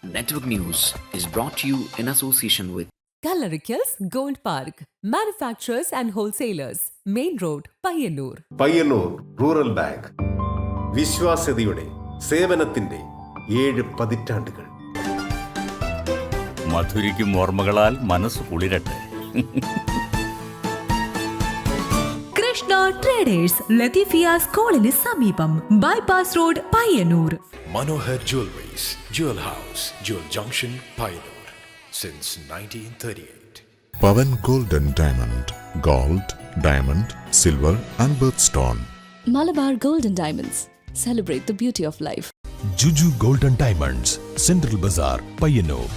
Network News is brought to you in association with Kalarikals Gold Park, manufacturers and wholesalers, Main Road, Payyannur. Payyannur rural bank വിശ്വാസ്യതയുടെ സേവനത്തിന്റെ 7 പതിറ്റാണ്ടുകൾ. മധുരിക്കും ഓർമ്മകളാൽ മനസ്സ് കുളിരട്ടെ. Krishna traders, Latheefiya സ്കൂളിന് സമീപം, bypass road, Payyanur. Manohar Jewelries, Jewel House, Jewel Junction, Payyannur since 1938. Pavan Gold and Diamond, Gold, Diamond, Silver and Birthstone. Malabar Gold and Diamonds, celebrate the beauty of life. Juju Golden Diamonds, Central Bazaar, Payyannur.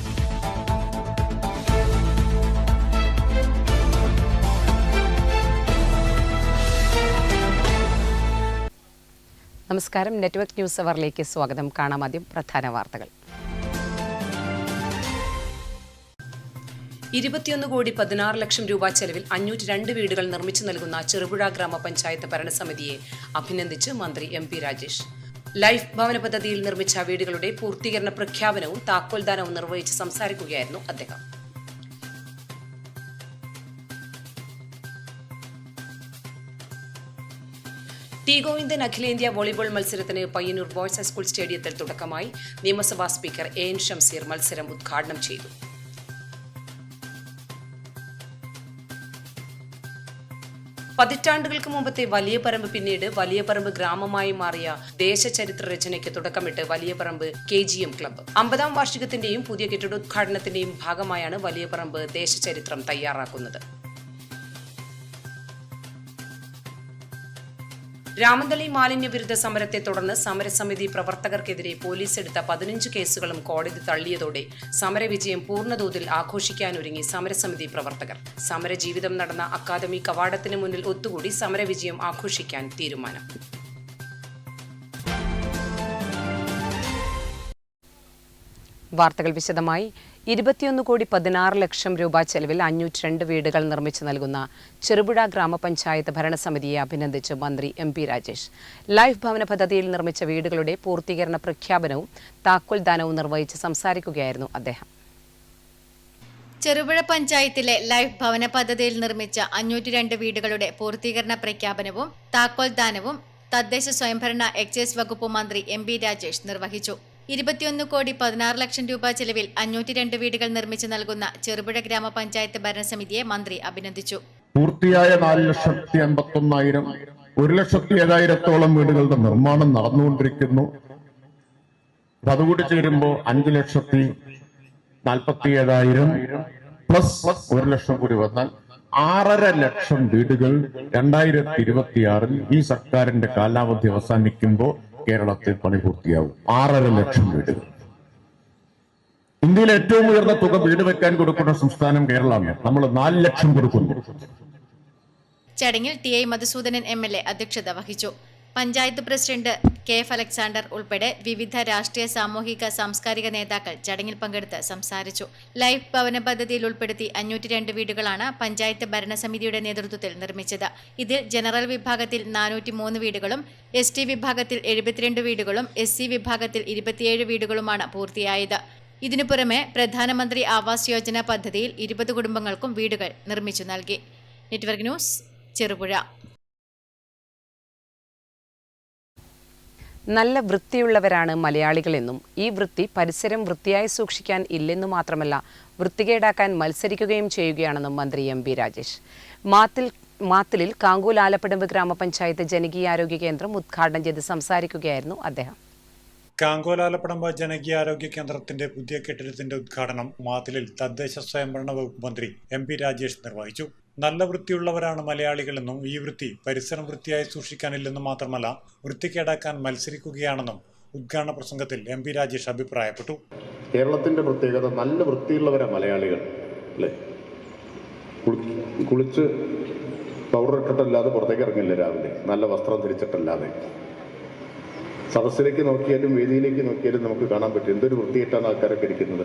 നമസ്കാരം. Network news അവറിലേക്ക് സ്വാഗതം. കാണാം ആദ്യം പ്രധാന വാർത്തകൾ. 21,16,00,000 രൂപ ചെലവിൽ 502 വീടുകൾ നിർമ്മിച്ചു നൽകുന്ന ചെറുപുഴ ഗ്രാമപഞ്ചായത്ത് ഭരണസമിതിയെ അഭിനന്ദിച്ച് മന്ത്രി MP രാജേഷ്. ലൈഫ് ഭവന പദ്ധതിയിൽ നിർമ്മിച്ച വീടുകളുടെ പൂർത്തീകരണ പ്രഖ്യാപനവും താക്കോൽദാനവും നിർവഹിച്ച് സംസാരിക്കുകയായിരുന്നു അദ്ദേഹം. ടി ഗോവിന്ദൻ അഖിലേന്ത്യാ വോളിബോൾ മത്സരത്തിന് പയ്യന്നൂർ ബോയ്സ് ഹൈസ്കൂൾ സ്റ്റേഡിയത്തിൽ തുടക്കമായി. നിയമസഭാ സ്പീക്കർ AN ഷംസീർ മത്സരം ഉദ്ഘാടനം ചെയ്തു. പതിറ്റാണ്ടുകൾക്ക് മുമ്പത്തെ വലിയപറമ്പ് പിന്നീട് വലിയപറമ്പ് ഗ്രാമമായി മാറിയ ദേശചരിത്ര രചനയ്ക്ക് തുടക്കമിട്ട് വലിയപറമ്പ് KGM ക്ലബ്ബ് 50ാം വാർഷികത്തിന്റെയും പുതിയ കെട്ടിടോദ്ഘാടനത്തിന്റെയും ഭാഗമായാണ് വലിയപറമ്പ് ദേശചരിത്രം തയ്യാറാക്കുന്നത്. രാമന്തളി മാലിന്യ വിരുദ്ധ സമരത്തെ തുടർന്ന് സമരസമിതി പ്രവർത്തകർക്കെതിരെ പോലീസ് എടുത്ത 15 കേസുകളും കോടതി തള്ളിയതോടെ സമരവിജയം പൂർണ്ണതോതിൽ ആഘോഷിക്കാനൊരുങ്ങി സമരസമിതി പ്രവർത്തകർ. സമരജീവിതം നടന്ന അക്കാദമി കവാടത്തിന് മുന്നിൽ ഒത്തുകൂടി സമരവിജയം ആഘോഷിക്കാൻ തീരുമാനം. വാർത്തകൾ വിശദമായി. 21,16,00,000 രൂപ ചെലവിൽ 502 വീടുകൾ നിർമ്മിച്ചു നൽകുന്ന ചെറുപുഴ ഗ്രാമപഞ്ചായത്ത് ഭരണസമിതിയെ അഭിനന്ദിച്ച് മന്ത്രി MP രാജേഷ്. ലൈഫ് ഭവന പദ്ധതിയിൽ നിർമ്മിച്ച വീടുകളുടെ പൂർത്തീകരണ പ്രഖ്യാപനവും താക്കോൽദാനവും നിർവഹിച്ച് സംസാരിക്കുകയായിരുന്നു അദ്ദേഹം. ചെറുപുഴ പഞ്ചായത്തിലെ ലൈഫ് ഭവന പദ്ധതിയിൽ നിർമ്മിച്ച 502 വീടുകളുടെ പൂർത്തീകരണ പ്രഖ്യാപനവും താക്കോൽദാനവും തദ്ദേശ സ്വയംഭരണ എക്സൈസ് വകുപ്പ് മന്ത്രി MP രാജേഷ് നിർവഹിച്ചു. 21,16,00,000 രൂപ ചെലവിൽ 502 വീടുകൾ നിർമ്മിച്ചു നൽകുന്ന ചെറുപുഴ ഗ്രാമപഞ്ചായത്ത് ഭരണസമിതിയെ മന്ത്രി അഭിനന്ദിച്ചു. പൂർത്തിയായ 4,51,000 1,07,000 വീടുകളുടെ നിർമ്മാണം നടന്നുകൊണ്ടിരിക്കുന്നു. അതുകൂടി ചേരുമ്പോൾ 5,47,000 പ്ലസ് 1,00,000 കൂടി വന്നാൽ 6,50,000 വീടുകൾ 2026 ഈ സർക്കാരിന്റെ കാലാവധി അവസാനിക്കുമ്പോൾ കേരളത്തിൽ പണി പൂർത്തിയാവും. 6,50,000 വീടുകൾ. ഇന്ത്യയിലെ ഏറ്റവും ഉയർന്ന തുക വീട് വെക്കാൻ കൊടുക്കുന്ന സംസ്ഥാനം കേരളമാണ്. നമ്മൾ 4 ലക്ഷം കൊടുക്കുന്നു. ചടങ്ങിൽ TI മധുസൂദനൻ MLA അധ്യക്ഷത വഹിച്ചു. പഞ്ചായത്ത് പ്രസിഡന്റ് KF അലക്സാണ്ടർ ഉൾപ്പെടെ വിവിധ രാഷ്ട്രീയ, സാമൂഹിക, സാംസ്കാരിക നേതാക്കൾ ചടങ്ങിൽ പങ്കെടുത്ത് സംസാരിച്ചു. ലൈഫ് ഭവന പദ്ധതിയിൽ ഉൾപ്പെടുത്തി 502 വീടുകളാണ് പഞ്ചായത്ത് ഭരണസമിതിയുടെ നേതൃത്വത്തിൽ നിർമ്മിച്ചത്. ഇതിൽ ജനറൽ വിഭാഗത്തിൽ 403 വീടുകളും ST വിഭാഗത്തിൽ 72 വീടുകളും SC വിഭാഗത്തിൽ 27 വീടുകളുമാണ് പൂർത്തിയായത്. ഇതിനു പുറമെ പ്രധാനമന്ത്രി ആവാസ് യോജന പദ്ധതിയിൽ 20 കുടുംബങ്ങൾക്കും വീടുകൾ നിർമ്മിച്ചു നൽകി. Network news, Cherupuzha. നല്ല വൃത്തിയുള്ളവരാണ് മലയാളികളെന്നും ഈ വൃത്തി പരിസരം വൃത്തിയായി സൂക്ഷിക്കാൻ ഇല്ലെന്നു മാത്രമല്ല വൃത്തികേടാക്കാൻ മത്സരിക്കുകയും ചെയ്യുകയാണെന്നും മന്ത്രി MP രാജേഷ്. മാത്തിലിൽ കാങ്കൂൽ ആലപ്പടമ്പ് ഗ്രാമപഞ്ചായത്ത് ജനകീയാരോഗ്യ കേന്ദ്രം ഉദ്ഘാടനം ചെയ്ത് സംസാരിക്കുകയായിരുന്നു അദ്ദേഹം. കാങ്കോലാലപ്പടമ്പ് ജനകീയാരോഗ്യ കേന്ദ്രത്തിന്റെ പുതിയ കെട്ടിടത്തിന്റെ ഉദ്ഘാടനം മാത്തിലിൽ തദ്ദേശ സ്വയംഭരണ വകുപ്പ് മന്ത്രി MP രാജേഷ് നിർവഹിച്ചു. നല്ല വൃത്തിയുള്ളവരാണ് മലയാളികളെന്നും ഈ വൃത്തി പരിസരം വൃത്തിയായി സൂക്ഷിക്കാനില്ലെന്നും മാത്രമല്ല വൃത്തികേടാക്കാൻ മത്സരിക്കുകയാണെന്നും ഉദ്ഘാടന പ്രസംഗത്തിൽ MP രാജേഷ് അഭിപ്രായപ്പെട്ടു. കേരളത്തിന്റെ പ്രത്യേകത നല്ല വൃത്തിയുള്ളവരാണ് മലയാളികൾ, അല്ലേ? കുളിച്ച് പൗഡർ ഇട്ടിട്ടല്ലാതെ പുറത്തേക്ക് ഇറങ്ങില്ല രാവിലെ, നല്ല വസ്ത്രം ധരിച്ചിട്ടല്ലാതെ. സദസ്സിലേക്ക് നോക്കിയാലും വേദിയിലേക്ക് നോക്കിയാലും നമുക്ക് കാണാൻ പറ്റും എന്തൊരു വൃത്തിയായിട്ടാണ് ആൾക്കാരൊക്കെ ഇരിക്കുന്നത്.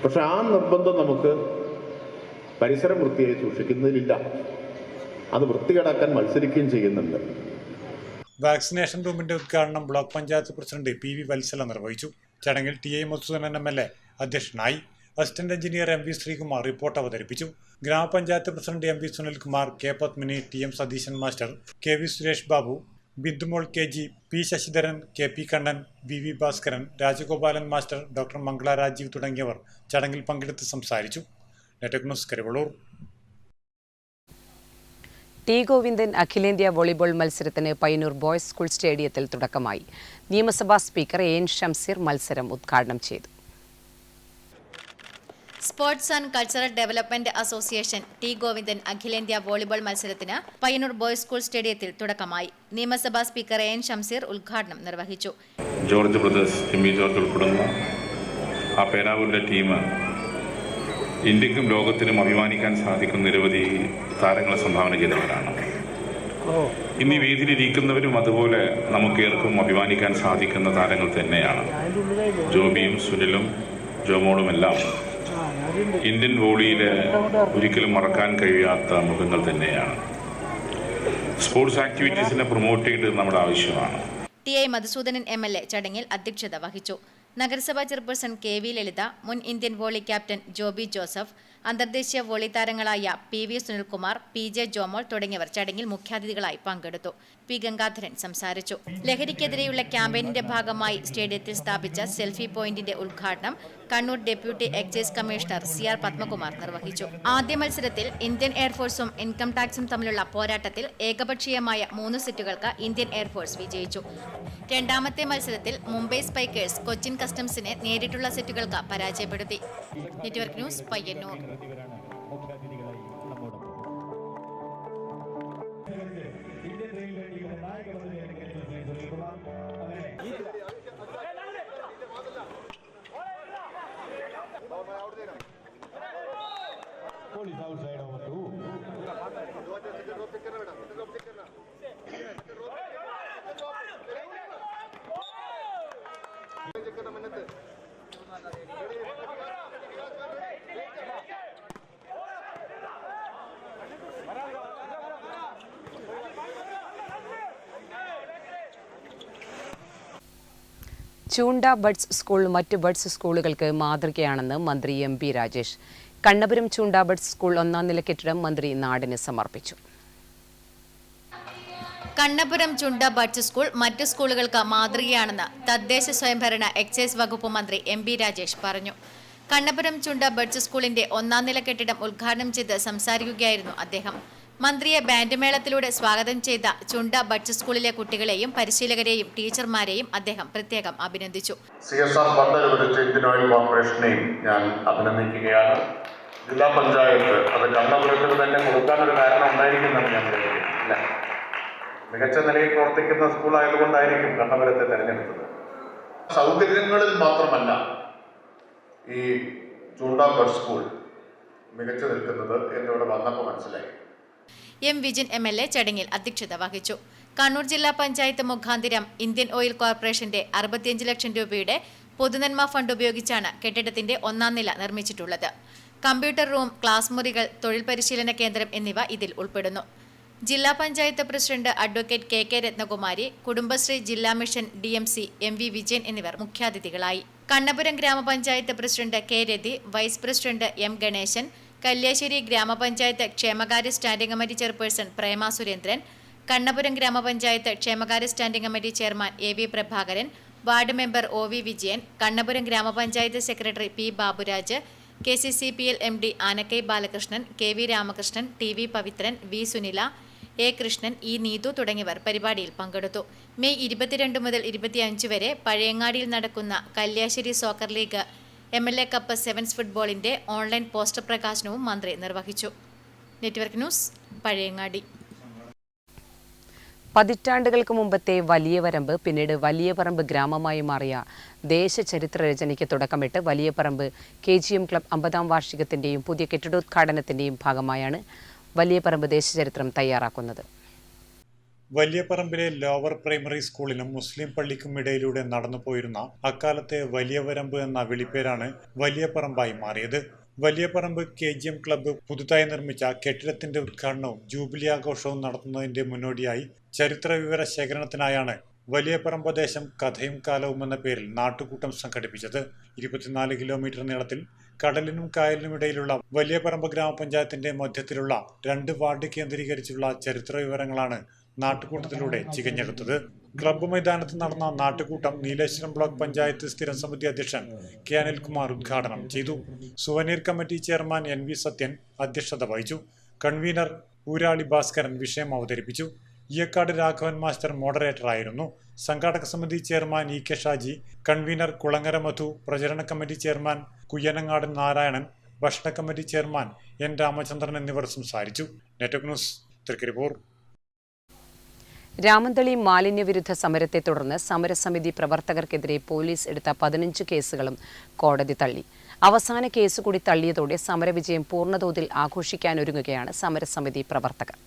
പക്ഷെ ആ നിർബന്ധം നമുക്ക് പരിസരം വൃത്തിയായി സൂക്ഷിക്കുന്നതിലില്ല. അത് വൃത്തികേടാക്കാൻ മത്സരിക്കുകയും ചെയ്യുന്നുണ്ട്. വാക്സിനേഷൻ റൂമിന്റെ ഉദ്ഘാടനം block panchayat president PV Vatsala നിർവഹിച്ചു. ചടങ്ങിൽ TI മധുസൂദനൻ MLA അധ്യക്ഷനായി. Assistant engineer M V Sreekumar report അവതരിപ്പിച്ചു. Grama panchayat president M V Sunilkumar, K Padmini, T M Satheesan master, K V Suresh Babu, Bindumol K G, P Sasidharan, K P Kannan, V V Bhaskaran, Rajagopalan master, doctor Mangala Rajeev തുടങ്ങിയവർ ചടങ്ങിൽ പങ്കെടുത്ത് സംസാരിച്ചു. Network news Karuvallur. T Govindan അഖിലേന്ത്യാ volleyball മത്സരത്തിന് പയ്യന്നൂർ ബോയ്സ് സ്കൂൾ സ്റ്റേഡിയത്തിൽ തുടക്കമായി. നിയമസഭാ സ്പീക്കർ എൻ ഷംസീർ മത്സരം ഉദ്ഘാടനം ചെയ്തു. Sports and cultural development association T Govindan അഖിലേന്ത്യാ വോളിബോൾ മത്സരത്തിന് പയ്യന്നൂർ ബോയ്സ് സ്കൂൾ സ്റ്റേഡിയത്തിൽ തുടക്കമായി. നിയമസഭാ സ്പീക്കർ എൻ ഷംസീർ ഉദ്ഘാടനം നിർവഹിച്ചു. ജോർജ് ബ്രദേഴ്സ്, ജിമ്മി ജോർജ് ഉൾപ്പെടുന്ന ആ പേരാവൂരിലെ ടീം ഇന്ത്യക്കും ലോകത്തിനും അഭിമാനിക്കാൻ സാധിക്കുന്ന നിരവധി താരങ്ങളെ സംഭാവന ചെയ്തവരാണ്. ഇന്ന് ഈ വേദിയിലിരിക്കുന്നവരും അതുപോലെ നമുക്കേർക്കും അഭിമാനിക്കാൻ സാധിക്കുന്ന താരങ്ങൾ തന്നെയാണ്. ജോബിയും സുനിലും ജോമോളുമെല്ലാം ഇന്ത്യൻ വോളിയിൽ ഒരിക്കലും മറക്കാൻ കഴിയാത്ത മുഖങ്ങൾ തന്നെയാണ്. സ്പോർട്സ് ആക്ടിവിറ്റീസിനെ പ്രൊമോട്ട് ചെയ്തത് നമ്മുടെ ആവശ്യമാണ്. ടി ഐ മധുസൂദനൻ MLA ചടങ്ങിൽ അധ്യക്ഷത വഹിച്ചു. നഗരസഭാ ചെയർപേഴ്സൺ കെ വി ലളിത, മുൻ Indian volley captain Joby Joseph, അന്തർദേശീയ വോളി താരങ്ങളായ P V Sunilkumar, P J Jomol തുടങ്ങിയവർ ചടങ്ങിൽ മുഖ്യാതിഥികളായി പങ്കെടുത്തു. പി ഗംഗാധരൻ സംസാരിച്ചു. ലഹരിക്കെതിരെയുള്ള ക്യാമ്പയിനിന്റെ ഭാഗമായി സ്റ്റേഡിയത്തിൽ സ്ഥാപിച്ച സെൽഫി പോയിന്റിന്റെ ഉദ്ഘാടനം Kannur deputy excise commissioner CR Padmakumar നിർവഹിച്ചു. ആദ്യ മത്സരത്തിൽ ഇന്ത്യൻ എയർഫോഴ്സും ഇൻകം ടാക്സും തമ്മിലുള്ള പോരാട്ടത്തിൽ ഏകപക്ഷീയമായ 3 സെറ്റുകൾക്ക് ഇന്ത്യൻ എയർഫോഴ്സ് വിജയിച്ചു. രണ്ടാമത്തെ മത്സരത്തിൽ മുംബൈ സ്പൈക്കേഴ്സ് കൊച്ചിൻ കസ്റ്റംസിനെ നേരിട്ടുള്ള സെറ്റുകൾക്ക് പരാജയപ്പെടുത്തി. Network news, Payyanur. ചൂണ്ട ബഡ്സ് സ്കൂൾ മറ്റ് ബഡ്സ് സ്കൂളുകൾക്ക് മാതൃകയാണെന്ന് മന്ത്രി MP രാജേഷ്. കണ്ണപുരം ചൂണ്ട ബഡ്സ് സ്കൂൾ 1ാം നില കെട്ടിടം മന്ത്രി നാടിന് സമർപ്പിച്ചു. കണ്ണപുരം ചുണ്ട ബഡ്സ് സ്കൂൾ മറ്റ് സ്കൂളുകൾക്ക് മാതൃകയാണെന്ന് തദ്ദേശ സ്വയംഭരണ എക്സൈസ് വകുപ്പ് മന്ത്രി MP രാജേഷ് പറഞ്ഞു. കണ്ണപുരം ചുണ്ട ബഡ്സ് സ്കൂളിന്റെ 1ാം നില കെട്ടിടം ഉദ്ഘാടനം ചെയ്ത് സംസാരിക്കുകയായിരുന്നു അദ്ദേഹം. മന്ത്രിയെ ബാൻഡ് മേളത്തിലൂടെ സ്വാഗതം ചെയ്ത ചുണ്ട ബഡ്സ് സ്കൂളിലെ കുട്ടികളെയും പരിശീലകരെയും ടീച്ചർമാരെയും അദ്ദേഹം പ്രത്യേകം അഭിനന്ദിച്ചു. CSR ഫണ്ട് അനുവദിച്ച ഇന്ത്യൻ ഓയിൽ കോർപ്പറേഷനെയും ഞാൻ അഭിനന്ദിക്കുകയാണ്. ജില്ലാ പഞ്ചായത്ത് അത് കണ്ണപുരത്തിന് തന്നെ കൊടുക്കാനൊരു കാരണം ഉണ്ടായിരിക്കുന്നതാണ് ഞാൻ പറയുന്നത്. മികച്ച നിലയിൽ പ്രവർത്തിക്കുന്ന സ്കൂളായതുകൊണ്ടായിരിക്കും കണ്ണപുരത്തെ തെരഞ്ഞെടുത്തത്. സൗകര്യങ്ങളിൽ മാത്രമല്ല ഈ ചൂണ്ട ബഡ് സ്കൂൾ മികച്ചു നിൽക്കുന്നത് എന്നിവിടെ വന്നപ്പോൾ മനസ്സിലായി. M വിജിൻ MLA ചടങ്ങിൽ അധ്യക്ഷത വഹിച്ചു. കണ്ണൂർ ജില്ലാ പഞ്ചായത്ത് മുഖാന്തിരം ഇന്ത്യൻ ഓയിൽ കോർപ്പറേഷന്റെ 65 ലക്ഷം രൂപയുടെ പൊതുനന്മ ഫണ്ട് ഉപയോഗിച്ചാണ് കെട്ടിടത്തിന്റെ 1ാം നില നിർമ്മിച്ചിട്ടുള്ളത്. കമ്പ്യൂട്ടർ റൂം, ക്ലാസ് മുറികൾ, തൊഴിൽ പരിശീലന കേന്ദ്രം എന്നിവ ഇതിൽ ഉൾപ്പെടുന്നു. ജില്ലാ panchayat president advocate KK Ratnakumari, Kudumbashree ജില്ലാ മിഷൻ DMC MV വിജയൻ എന്നിവർ മുഖ്യാതിഥികളായി. Kannapuram grama panchayat president K Rathi, vice president M Ganesan, Kalliasseri grama panchayat ക്ഷേമകാര്യ standing committee chairperson Prema Surendran, Kannapuram grama panchayat ക്ഷേമകാര്യ standing committee chairman AV Prabhakaran, ward member OV Vijayan, Kannapuram grama panchayat secretary P Baburaj, KCCPL MD Anakkai Balakrishnan, KV Ramakrishnan, TV Pavithran, V Sunila, A Krishnan, E Neethu തുടങ്ങിയവർ പരിപാടിയിൽ പങ്കെടുത്തു. മെയ് 22 മുതൽ 25 വരെ പഴയങ്ങാടിയിൽ നടക്കുന്ന Kalliasseri soccer league MLA cup sevens ഫുട്ബോളിന്റെ ഓൺലൈൻ പോസ്റ്റർ പ്രകാശനവും മന്ത്രി നിർവഹിച്ചു. Network news, Pazhayangadi. പതിറ്റാണ്ടുകൾക്ക് മുമ്പത്തെ വലിയവരമ്പ് പിന്നീട് വലിയപറമ്പ് ഗ്രാമമായി മാറിയ ദേശചരിത്ര രചനയ്ക്ക് തുടക്കമിട്ട് വലിയപറമ്പ് KGM ക്ലബ് 50ാം വാർഷികത്തിന്റെയും പുതിയ കെട്ടിടോദ്ഘാടനത്തിന്റെയും ഭാഗമായാണ് വലിയപറമ്പ് ദേശചരിത്രം തയ്യാറാക്കുന്നത്. വലിയപറമ്പിലെ ലോവർ പ്രൈമറി സ്കൂളിനും മുസ്ലിം പള്ളിക്കും ഇടയിലൂടെ നടന്നുപോയിരുന്ന അക്കാലത്തെ വലിയവരമ്പ് എന്ന വിളിപ്പേരാണ് വലിയപറമ്പായി മാറിയത്. വലിയപറമ്പ് KGM ക്ലബ്ബ് പുതുതായി നിർമ്മിച്ച കെട്ടിടത്തിന്റെ ഉദ്ഘാടനവും ജൂബിലി ആഘോഷവും നടത്തുന്നതിന്റെ മുന്നോടിയായി ചരിത്ര വിവര ശേഖരണത്തിനായാണ് വലിയപറമ്പ് ദേശം കഥയും കാലവും എന്ന പേരിൽ നാട്ടുകൂട്ടം സംഘടിപ്പിച്ചത്. 24 കിലോമീറ്റർ നീളത്തിൽ കടലിനും കായലിനും ഇടയിലുള്ള വലിയപറമ്പ് ഗ്രാമപഞ്ചായത്തിന്റെ മധ്യത്തിലുള്ള 2 വാർഡ് കേന്ദ്രീകരിച്ചുള്ള ചരിത്ര വിവരങ്ങളാണ് നാട്ടുകൂട്ടത്തിലൂടെ ചികഞ്ഞെടുത്തത്. ക്ലബ്ബ് മൈതാനത്ത് നടന്ന നാട്ടുകൂട്ടം നീലേശ്വരം ബ്ലോക്ക് പഞ്ചായത്ത് സ്ഥിരം സമിതി അധ്യക്ഷൻ കെ അനിൽകുമാർ ഉദ്ഘാടനം ചെയ്തു. Souvenir committee chairman NV Sathyan അധ്യക്ഷത വഹിച്ചു. കൺവീനർ ഊരാളി ഭാസ്കരൻ വിഷയം അവതരിപ്പിച്ചു. ഈയക്കാട് രാഘവൻ മാസ്റ്റർ മോഡറേറ്ററായിരുന്നു. സംഘാടക സമിതി chairman EK Shaji, convener Kulangara Madhu, പ്രചരണ കമ്മിറ്റി ചെയർമാൻ കുയ്യനങ്ങാടൻ നാരായണൻ, ഭക്ഷണ കമ്മിറ്റി ചെയർമാൻ N രാമചന്ദ്രൻ എന്നിവർ സംസാരിച്ചു. Network news Trikaripur. രാമന്തളി മാലിന്യവിരുദ്ധ സമരത്തെ തുടർന്ന് സമരസമിതി പ്രവർത്തകർക്കെതിരെ പോലീസ് എടുത്ത 15 കേസുകളും കോടതി തള്ളി. അവസാന കേസ് കൂടി തള്ളിയതോടെ സമരവിജയം പൂർണ്ണതോതിൽ ആഘോഷിക്കാനൊരുങ്ങുകയാണ് സമരസമിതി പ്രവർത്തകർ.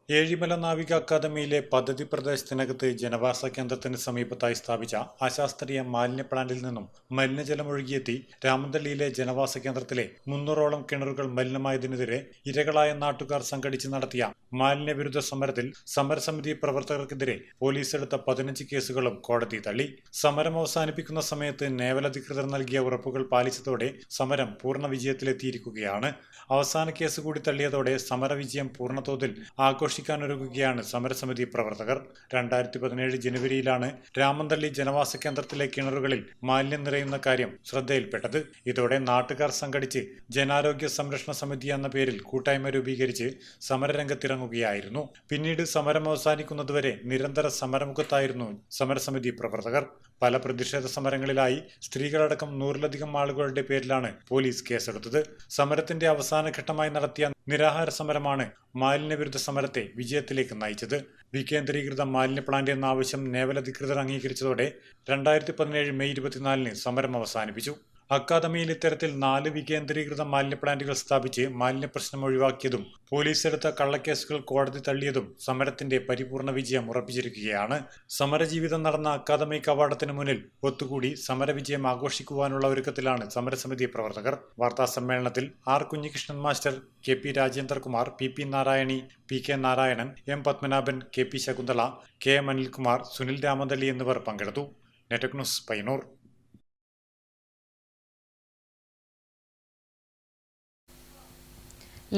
ഏഴിമല നാവിക അക്കാദമിയിലെ പദ്ധതി പ്രദേശത്തിനകത്ത് ജനവാസ കേന്ദ്രത്തിന് സമീപത്തായി സ്ഥാപിച്ച അശാസ്ത്രീയ മാലിന്യ പ്ലാന്റിൽ നിന്നും മലിനജലം ഒഴുകിയെത്തി രാമന്തള്ളിയിലെ ജനവാസ കേന്ദ്രത്തിലെ 300ഓളം കിണറുകൾ മലിനമായതിനെതിരെ ഇരകളായ നാട്ടുകാർ സംഘടിച്ച് നടത്തിയ മാലിന്യവിരുദ്ധ സമരത്തിൽ സമരസമിതി പ്രവർത്തകർക്കെതിരെ പോലീസ് എടുത്ത 15 കേസുകളും കോടതി തള്ളി. സമരം അവസാനിപ്പിക്കുന്ന സമയത്ത് നേവൽ അധികൃതർ നൽകിയ ഉറപ്പുകൾ പാലിച്ചതോടെ സമരം പൂർണ്ണ വിജയത്തിലെത്തിയിരിക്കുകയാണ്. അവസാന കേസ് കൂടി തള്ളിയതോടെ സമരവിജയം പൂർണ്ണതോതിൽ ആഘോഷിക്കാനൊരുങ്ങുകയാണ് സമരസമിതി പ്രവർത്തകർ. 2017 ജനുവരിയിലാണ് രാമന്തള്ളി ജനവാസ കേന്ദ്രത്തിലെ കിണറുകളിൽ മാലിന്യം നിറയുന്ന കാര്യം ശ്രദ്ധയിൽപ്പെട്ടത്. ഇതോടെ നാട്ടുകാർ സംഘടിച്ച് ജനാരോഗ്യ സംരക്ഷണ സമിതി എന്ന പേരിൽ കൂട്ടായ്മ രൂപീകരിച്ച് സമരരംഗത്തിറങ്ങുകയായിരുന്നു. പിന്നീട് സമരം അവസാനിക്കുന്നതുവരെ നിരന്തര സമരമുഖത്തായിരുന്നു സമരസമിതി പ്രവർത്തകർ. പല പ്രതിഷേധ സമരങ്ങളിലായി സ്ത്രീകളടക്കം 100ലധികം ആളുകളുടെ പേരിലാണ് പോലീസ് കേസെടുത്തത്. സമരത്തിന്റെ അവസാന ഘട്ടമായി നടത്തിയ നിരാഹാര സമരമാണ് മാലിന്യവിരുദ്ധ സമരത്തെ വിജയത്തിലേക്ക് നയിച്ചത്. വികേന്ദ്രീകൃത മാലിന്യ പ്ലാന്റ് എന്ന ആവശ്യം നേവൽ അധികൃതർ അംഗീകരിച്ചതോടെ 2017 മെയ് 24 സമരം അവസാനിപ്പിച്ചു. അക്കാദമിയിൽ ഇത്തരത്തിൽ 4 വികേന്ദ്രീകൃത മാലിന്യ പ്ലാന്റുകൾ സ്ഥാപിച്ച് മാലിന്യ പ്രശ്നം ഒഴിവാക്കിയതും പോലീസ് എടുത്ത കള്ളക്കേസുകൾ കോടതി തള്ളിയതും സമരത്തിന്റെ പരിപൂർണ വിജയം ഉറപ്പിച്ചിരിക്കുകയാണ്. സമരജീവിതം നടന്ന അക്കാദമി കവാടത്തിന് മുന്നിൽ ഒത്തുകൂടി സമരവിജയം ആഘോഷിക്കുവാനുള്ള ഒരുക്കത്തിലാണ് സമരസമിതി പ്രവർത്തകർ. വാർത്താ സമ്മേളനത്തിൽ R Kunhikrishnan master, KP Rajendrakumar, PP Narayani, PK Narayanan, M Padmanabhan, KP Shakuntala, KM Anilkumar, Sunil Ramanthali എന്നിവർ പങ്കെടുത്തു. Network news Payyannur.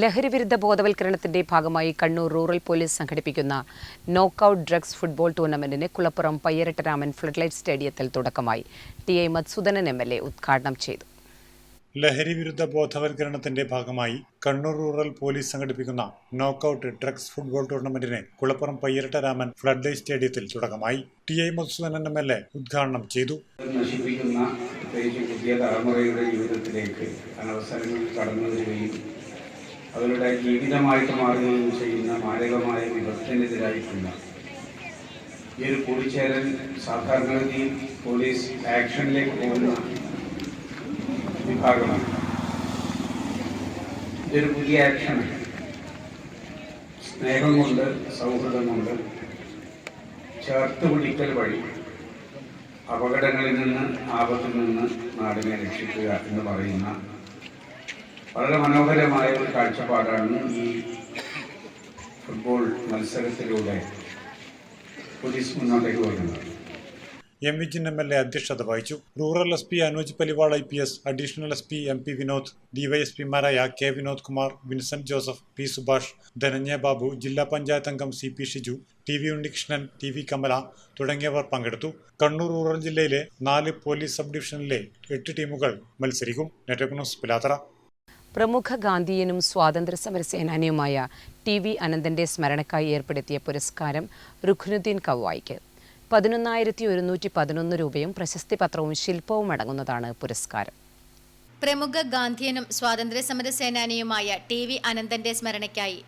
ലഹരിവിരുദ്ധ ബോധവൽക്കരണത്തിന്റെ ഭാഗമായി കണ്ണൂർ റൂറൽ പോലീസ് സംഘടിപ്പിക്കുന്ന നോക്കൌട്ട് ഡ്രഗ്സ് ഫുട്ബോൾ ടൂർണമെന്റിന് കുളപ്പുറം പയ്യരട്ടരാമൻ ഫ്ലഡ്ലൈറ്റ് സ്റ്റേഡിയത്തിൽ തുടക്കമായി. TI മധുസൂദനൻ MLA ഉദ്ഘാടനം ചെയ്തു. ലഹരിവിരുദ്ധ ബോധവൽക്കരണത്തിന്റെ ഭാഗമായി കണ്ണൂർ റൂറൽ പോലീസ് സംഘടിപ്പിക്കുന്ന നോക്കൌട്ട് ഡ്രഗ്സ് ഫുട്ബോൾ ടൂർണമെന്റിന് കുളപ്പുറം പയ്യരട്ടരാമൻ ഫ്ലഡ്ലൈറ്റ് സ്റ്റേഡിയത്തിൽ തുടക്കമായി. TI മധുസൂദനൻ MLA ഉദ്ഘാടനം ചെയ്തു. നശിപ്പിക്കുന്ന പുതിയ തലമുറയുടെ ജീവിതത്തിലേക്ക് അനവസരങ്ങൾ കടന്നു വരികയും അവരുടെ ജീവിതമായിട്ട് മാറുകയും ചെയ്യുന്ന മാരകമായ വിപത്തിനെതിരായിട്ടുള്ള ഈ ഒരു കൂടിച്ചേരൽ സാധാരണഗതിയിൽ പോലീസ് ആക്ഷനിലേക്ക് പോകുന്ന വിഭാഗമാണ്. ഇതൊരു പുതിയ ആക്ഷൻ സ്നേഹം കൊണ്ട്, സൗഹൃദം കൊണ്ട് ചേർത്തുപിടിക്കൽ വഴി അപകടങ്ങളിൽ നിന്ന്, ആപത്തിൽ നിന്ന് നാടിനെ രക്ഷിക്കുക എന്ന് പറയുന്ന വളരെ മനോഹരമായ ഒരു കാഴ്ചപ്പാടാണ് ഈ ഫുട്ബോൾ മത്സരത്തിലൂടെ പോലീസ് മുന്നോട്ടേക്ക് വരുന്നത്. M വിജിൻ MLA അധ്യക്ഷത വഹിച്ചു. Rural SP Anuj Paliwal IPS, additional SP MP Vinod, DYSPമാരായ K Vinod Kumar, Vincent Joseph, P Subhash, Dhananjaya Babu, ജില്ലാ പഞ്ചായത്ത് അംഗം CP Shiju, TV Unnikrishnan, TV Kamala തുടങ്ങിയവർ പങ്കെടുത്തു. കണ്ണൂർ റൂറൽ ജില്ലയിലെ 4 പോലീസ് സബ് ഡിവിഷനിലെ 8 ടീമുകൾ മത്സരിക്കും. Network news Pilathara. പ്രമുഖ ഗാന്ധിയനും സ്വാതന്ത്ര്യ സമര സേനാനിയുമായ TV അനന്തന്റെ സ്മരണക്കായി ഏർപ്പെടുത്തിയ പുരസ്കാരം റുഖ്നുദ്ദീൻ കവ്വായിക്ക്. 11,111 രൂപയും പ്രശസ്തി പത്രവും ശില്പവും അടങ്ങുന്നതാണ് പുരസ്കാരം. പ്രമുഖ ഗാന്ധിയനും സ്വാതന്ത്ര്യ സമര സേനാനിയുമായ TV അനന്തന്റെ സ്മരണയ്ക്കായി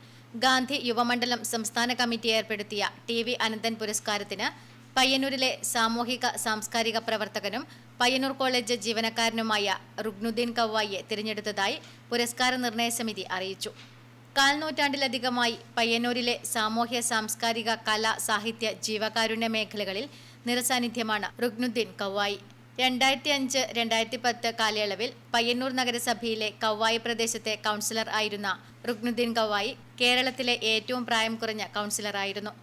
ഗാന്ധി യുവമണ്ഡലം സംസ്ഥാന കമ്മിറ്റി ഏർപ്പെടുത്തിയ TV അനന്തൻ പുരസ്കാരത്തിന് പയ്യന്നൂരിലെ സാമൂഹിക സാംസ്കാരിക പ്രവർത്തകനും പയ്യന്നൂർ കോളേജ് ജീവനക്കാരനുമായ റുഖ്നുദ്ദീൻ കവ്വായിയെ തിരഞ്ഞെടുത്തതായി പുരസ്കാര നിർണയ സമിതി അറിയിച്ചു. 4 നൂറ്റാണ്ടിലധികമായി പയ്യന്നൂരിലെ സാമൂഹ്യ സാംസ്കാരിക കല, സാഹിത്യ, ജീവകാരുണ്യ മേഖലകളിൽ നിറസാന്നിധ്യമാണ് റുഖ്നുദ്ദീൻ കവ്വായി. 2005-2010 കാലയളവിൽ പയ്യന്നൂർ നഗരസഭയിലെ കവ്വായി പ്രദേശത്തെ കൗൺസിലർ ആയിരുന്ന റുഖ്നുദ്ദീൻ കവ്വായി കേരളത്തിലെ ഏറ്റവും പ്രായം കുറഞ്ഞ കൗൺസിലറായിരുന്നു.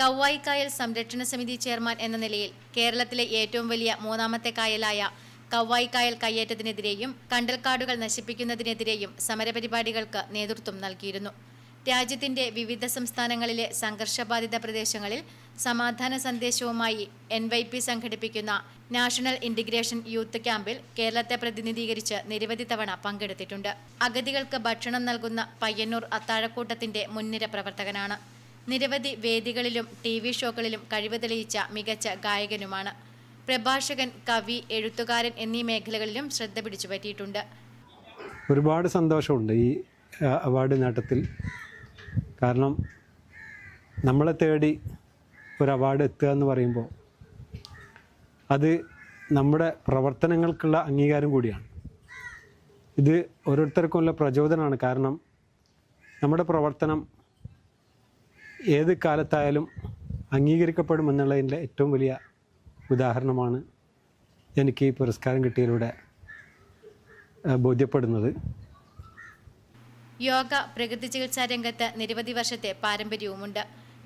കവ്വായി കായൽ സംരക്ഷണ സമിതി ചെയർമാൻ എന്ന നിലയിൽ കേരളത്തിലെ ഏറ്റവും വലിയ മൂന്നാമത്തെ കായലായ കവ്വായി കായൽ കയ്യേറ്റത്തിനെതിരെയും കണ്ടൽക്കാടുകൾ നശിപ്പിക്കുന്നതിനെതിരെയും സമരപരിപാടികൾക്ക് നേതൃത്വം നൽകിയിരുന്നു. രാജ്യത്തിന്റെ വിവിധ സംസ്ഥാനങ്ങളിലെ സംഘർഷബാധിത പ്രദേശങ്ങളിൽ സമാധാന സന്ദേശവുമായി NYP സംഘടിപ്പിക്കുന്ന നാഷണൽ ഇന്റഗ്രേഷൻ യൂത്ത് ക്യാമ്പിൽ കേരളത്തെ പ്രതിനിധീകരിച്ച് നിരവധി തവണ പങ്കെടുത്തിട്ടുണ്ട്. അഗതികൾക്ക് ഭക്ഷണം നൽകുന്ന പയ്യന്നൂർ അത്താഴക്കൂട്ടത്തിന്റെ മുൻനിര പ്രവർത്തകനാണ്. നിരവധി വേദികളിലും TV ഷോകളിലും കഴിവ് തെളിയിച്ച മികച്ച ഗായകനുമാണ്. പ്രഭാഷകൻ, കവി, എഴുത്തുകാരൻ എന്നീ മേഖലകളിലും ശ്രദ്ധ പിടിച്ചു പറ്റിയിട്ടുണ്ട്. ഒരുപാട് സന്തോഷമുണ്ട് ഈ അവാർഡ് നേട്ടത്തിൽ. കാരണം നമ്മളെ തേടി ഒരു അവാർഡ് എത്തുക എന്ന് പറയുമ്പോൾ അത് നമ്മുടെ പ്രവർത്തനങ്ങൾക്കുള്ള അംഗീകാരം കൂടിയാണ്. ഇത് ഓരോരുത്തർക്കുമുള്ള പ്രചോദനമാണ്. കാരണം നമ്മുടെ പ്രവർത്തനം ഏത് കാലത്തായാലും അംഗീകരിക്കപ്പെടുമെന്നുള്ളതിൻ്റെ ഏറ്റവും വലിയ ഉദാഹരണമാണ് എനിക്ക് ഈ പുരസ്കാരം കിട്ടിയതിലൂടെ ബോധ്യപ്പെടുന്നത്. യോഗ, പ്രകൃതി ചികിത്സാ രംഗത്ത് നിരവധി വർഷത്തെ പാരമ്പര്യവുമുണ്ട്.